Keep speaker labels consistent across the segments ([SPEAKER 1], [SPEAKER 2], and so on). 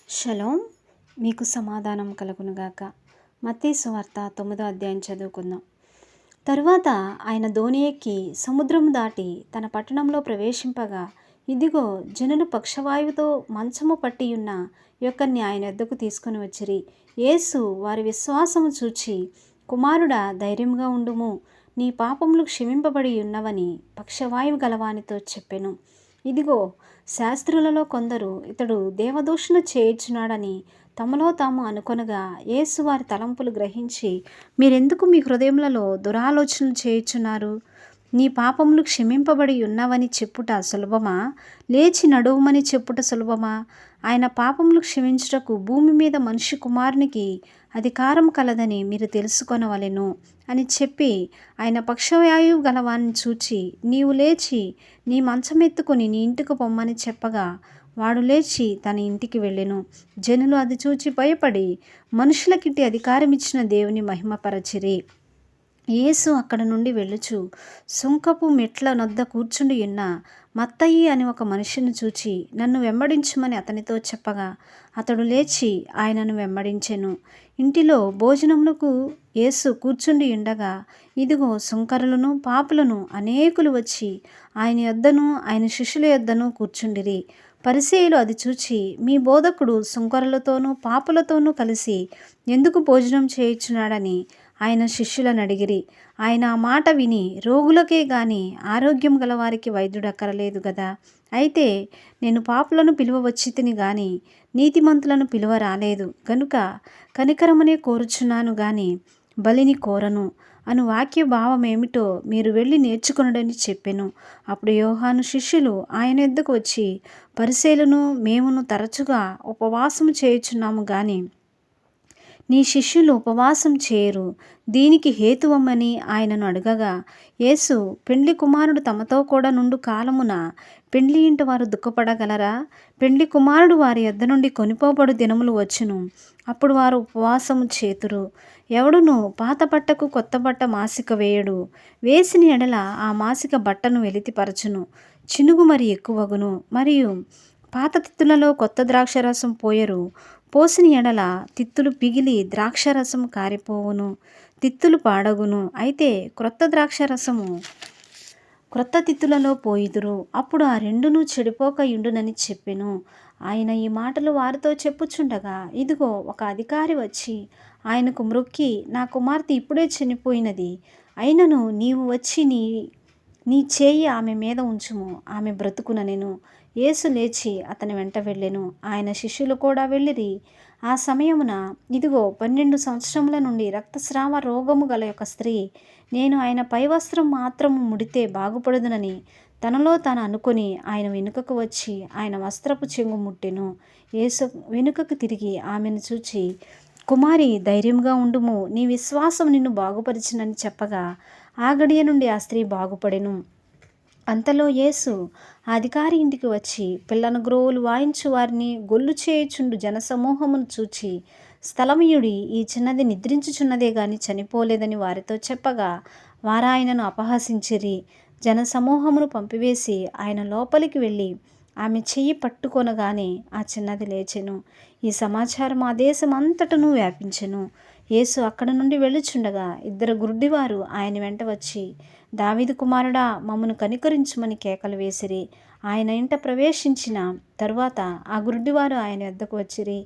[SPEAKER 1] Shalom, మీకు సమాధానం కలుగునుగాక. మత్తయి సువార్త 9వ అధ్యాయం చదువుకుందాం. తరువాత ఆయన దోణి ఎక్కి సముద్రము దాటి తన పట్టణంలో ప్రవేశింపగా, ఇదిగో జనులు పక్షవాయువుతో మంచము పట్టియున్న యొక్కరిని ఆయన యొద్దకు తీసుకొని వచ్చిరి. యేసు వారి విశ్వాసము చూచి, కుమారుడా, ధైర్యముగా ఉండుము, నీ పాపములు క్షమింపబడి ఉన్నవని పక్షవాయువు గలవానితో చెప్పెను. ఇదిగో, శాస్త్రులలో కొందరు ఇతడు దేవదూషణ చేయుచున్నాడని తమలో తాము అనుకొనగా, యేసు వారి తలంపులు గ్రహించి, మీరెందుకు మీ హృదయములలో దురాలోచనలు చేయుచున్నారు? నీ పాపములు క్షమింపబడి ఉన్నవని చెప్పుట సులభమా, లేచి నడువుమని చెప్పుట సులభమా? ఆయన పాపములు క్షమించుటకు భూమి మీద మనిషి కుమారునికి అధికారం కలదని మీరు తెలుసుకొనవలెను అని చెప్పి, ఆయన పక్షవాయువు గలవాన్ని చూచి, నీవు లేచి నీ మంచమెత్తుకుని నీ ఇంటికి పొమ్మని చెప్పగా, వాడు లేచి తన ఇంటికి వెళ్ళెను. జనులు అది చూచి భయపడి, మనుషులకిట్టి అధికారం ఇచ్చిన దేవుని మహిమపరచిరి. యేసు అక్కడ నుండి వెళ్ళుచు సుంకపు మెట్ల నొద్ద కూర్చుండి ఉన్న మత్తయి అని ఒక మనిషిని చూచి, నన్ను వెంబడించుమని అతనితో చెప్పగా, అతడు లేచి ఆయనను వెంబడించెను. ఇంటిలో భోజనమునకు యేసు కూర్చుండి ఉండగా, ఇదిగో సుంకరులను పాపులను అనేకులు వచ్చి ఆయన యొద్దను ఆయన శిష్యుల యొద్దను కూర్చుండిరి. పరిసయ్యులు అది చూచి, మీ బోధకుడు సుంకరులతోనూ పాపులతోనూ కలిసి ఎందుకు భోజనం చేయుచున్నాడని ఆయన శిష్యులను అడిగిరి. ఆయన ఆ మాట విని, రోగులకే గాని ఆరోగ్యం గలవారికి వైద్యుడు అక్కరలేదు గదా, అయితే నేను పాపులను పిలువ వచ్చితిని గాని నీతిమంతులను పిలువ రాలేదు, గనుక కనికరమునే కోరుచున్నాను గాని బలిని కోరను అను వాక్య భావం ఏమిటో మీరు వెళ్ళి నేర్చుకొనుడని చెప్పెను. అప్పుడు యోహాను శిష్యులు ఆయన యొద్దకు వచ్చి, పరిసయ్యులను మేమును తరచుగా ఉపవాసము చేయుచున్నాము గాని నీ శిష్యులు ఉపవాసం చేయరు, దీనికి హేతువమ్మని ఆయనను అడగగా, యేసు, పెండ్లి కుమారుడు తమతో కూడా నుండు కాలమున పెండ్లి ఇంట వారు దుఃఖపడగలరా? పెండ్లి కుమారుడు వారి యొద్ద నుండి కొనిపోబడు దినములు వచ్చును, అప్పుడు వారు ఉపవాసము చేతురు. ఎవడును పాత బట్టకు కొత్త బట్ట మాసిక వేయడు, వేసిన ఎడల ఆ మాసిక బట్టను వెలితిపరచును, చినుగు మరి ఎక్కువగును. మరియు పాత తిత్తులలో కొత్త ద్రాక్షరసం పోయరు, పోసిన ఎడల తిత్తులు పిగిలి ద్రాక్షరసము కారిపోవును, తిత్తులు పాడగును. అయితే క్రొత్త ద్రాక్షరసము క్రొత్త తిత్తులలో పోయిదురు, అప్పుడు ఆ రెండును చెడిపోక యుండునని చెప్పెను. ఆయన ఈ మాటలు వారితో చెప్పుచుండగా, ఇదిగో ఒక అధికారి వచ్చి ఆయనకు మ్రొక్కి, నా కుమార్తె ఇప్పుడే చనిపోయినది, అయినను నీవు వచ్చి నీ చేయి ఆమె మీద ఉంచుము, ఆమె బ్రతుకుననెను. యేసు లేచి అతని వెంట వెళ్ళెను. ఆయన శిష్యులు కూడా వెళ్ళిరి. ఆ సమయమున ఇదిగో 12 సంవత్సరముల నుండి రక్తస్రావ రోగము గల ఒక స్త్రీ, నేను ఆయన పైవస్త్రం మాత్రము ముడితే బాగుపడుదునని తనలో తాను అనుకొని ఆయన వెనుకకు వచ్చి ఆయన వస్త్రపు చెంగు ముట్టెను. యేసు వెనుకకు తిరిగి ఆమెను చూచి, కుమారి, ధైర్యంగా ఉండుము, నీ విశ్వాసం నిన్ను బాగుపరిచినని చెప్పగా, ఆ గడియ నుండి ఆ స్త్రీ బాగుపడెను. అంతలో యేసు ఆ అధికారి ఇంటికి వచ్చి పిల్లను గ్రోవులు వాయించు వారిని గొల్లు చేయుచుండు జనసమూహమును చూచి, స్థలమియుడి, ఈ చిన్నది నిద్రించుచున్నదే గాని చనిపోలేదని వారితో చెప్పగా, వారాయనను అపహసించిరి. జనసమూహమును పంపివేసి ఆయన లోపలికి వెళ్ళి ఆమె చెయ్యి పట్టుకొనగానే ఆ చిన్నది లేచెను. ఈ సమాచారం ఆ దేశం అంతటను వ్యాపించెను. యేసు అక్కడ నుండి వెళ్ళుచుండగా 2 గుడ్డివారు ఆయన వెంట వచ్చి, దావీదు కుమారుడా, మమ్మను కనికరించుమని కేకలు వేసిరి. ఆయన ఇంట ప్రవేశించిన తరువాత ఆ గుడ్డివారు ఆయన యొద్దకు వచ్చిరి.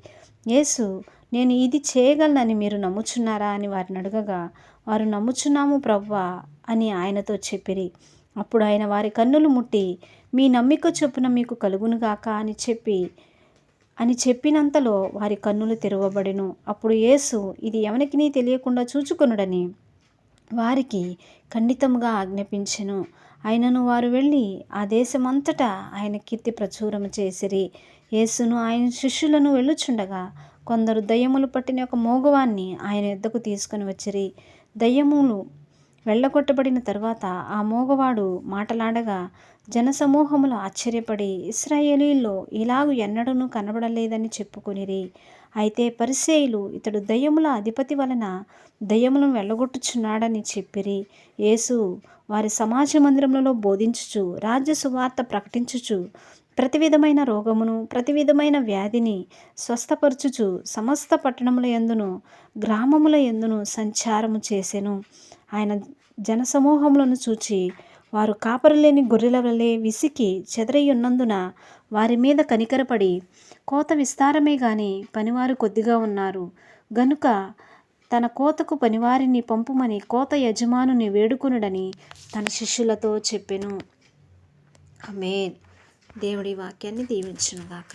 [SPEAKER 1] యేసు, నేను ఇది చేయగలనని మీరు నమ్ముచున్నారా అని వారిని అడగగా, వారు నమ్ముచున్నాము ప్రభువా అని ఆయనతో చెప్పిరి. అప్పుడు ఆయన వారి కన్నులు ముట్టి, మీ నమ్మిక చొప్పున మీకు కలుగునుగాక అని చెప్పినంతలో వారి కన్నులు తెరవబడెను. అప్పుడు యేసు, ఇది ఎవనికినీ తెలియకుండా చూచుకొనుడని వారికి ఖండితముగా ఆజ్ఞాపించెను. అయినను వారు వెళ్ళి ఆ దేశమంతటా ఆయన కీర్తి ప్రచురము చేసిరి. యేసును ఆయన శిష్యులను వెళ్ళుచుండగా కొందరు దయ్యములు పట్టిన ఒక మోగవాన్ని ఆయన యొద్దకు తీసుకొని వచ్చిరి. దయ్యములు వెళ్ళగొట్టబడిన తరువాత ఆ మోగవాడు మాటలాడగా జనసమూహములు ఆశ్చర్యపడి, ఇశ్రాయేలీయుల్లో ఇలాగు ఎన్నడూనూ కనబడలేదని చెప్పుకొనిరి. అయితే పరిసయ్యులు, ఇతడు దయ్యముల అధిపతి వలన దయ్యములను వెళ్ళగొట్టుచున్నాడని చెప్పిరి. యేసు వారి సమాజ మందిరములలో బోధించుచు రాజ్య సువార్త ప్రకటించుచు ప్రతి విధమైన రోగమును ప్రతి విధమైన వ్యాధిని స్వస్థపరచుచు సమస్త పట్టణముల యందును గ్రామముల యందును సంచారము చేసెను. ఆయన జనసమూహములను చూచి వారు కాపరిలేని గొర్రెల వలె విసికి చెదరై ఉన్నందున వారి మీద కనికరపడి, కోత విస్తారమే గాని పనివారు కొద్దిగా ఉన్నారు గనుక తన కోతకు పనివారిని పంపుమని కోత యజమానుని వేడుకొనుడని తన శిష్యులతో చెప్పెను. ఆమేన్. దేవుడి వాక్యాన్ని దీవించునుగాక.